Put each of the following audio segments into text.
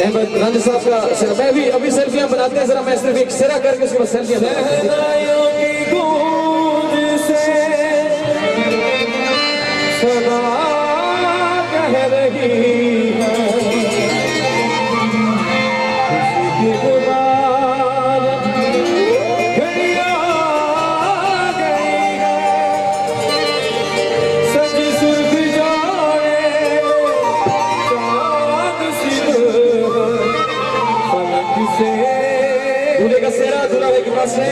अहमद रंज साहब का सिरा। मैं भी अभी सेल्फियां बनाते हैं, जरा मैं सिर्फ एक सिरा करके उसके बाद सेल्फियां की गूंज से सदा कह रही है खुशी की गुबार घड़ी आ गई है सजी सुर्ख जाने चांद सिर फलक से दूल्हे का सेहरा दूल्हे के पास है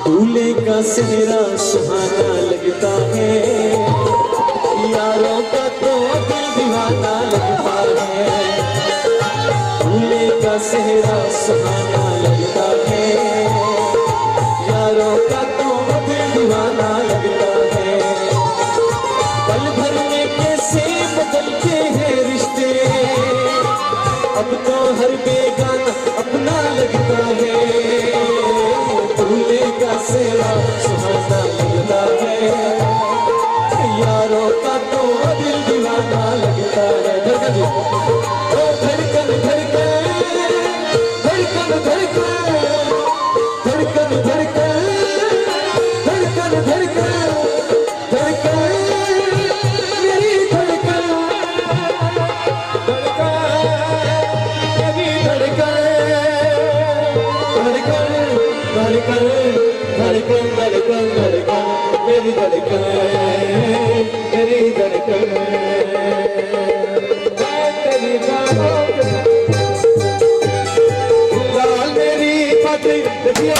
दूल्हे का सेहरा सुहाना लगता है यारों का तो दिल दीवाना लगता है दूल्हे का सेहरा सुहाना लगता है यारों का तो दिल दीवाना लगता है पल भर में कैसे बदलते हैं रिश्ते अब तो हर बेगाना अपना लगता है सेहरा सुहाना लगता है यारों का तो दिल दीवाना लगता है धड़कन धड़कन धड़कन धड़कन धड़कन धड़कन धड़कन धड़कन धड़कन मेरी धड़कन मेरी धड़कन धड़कन धड़कन धड़कन धड़कन मेरी धड़कन मेरी धड़कन तेरी लाल मेरी पति देखिए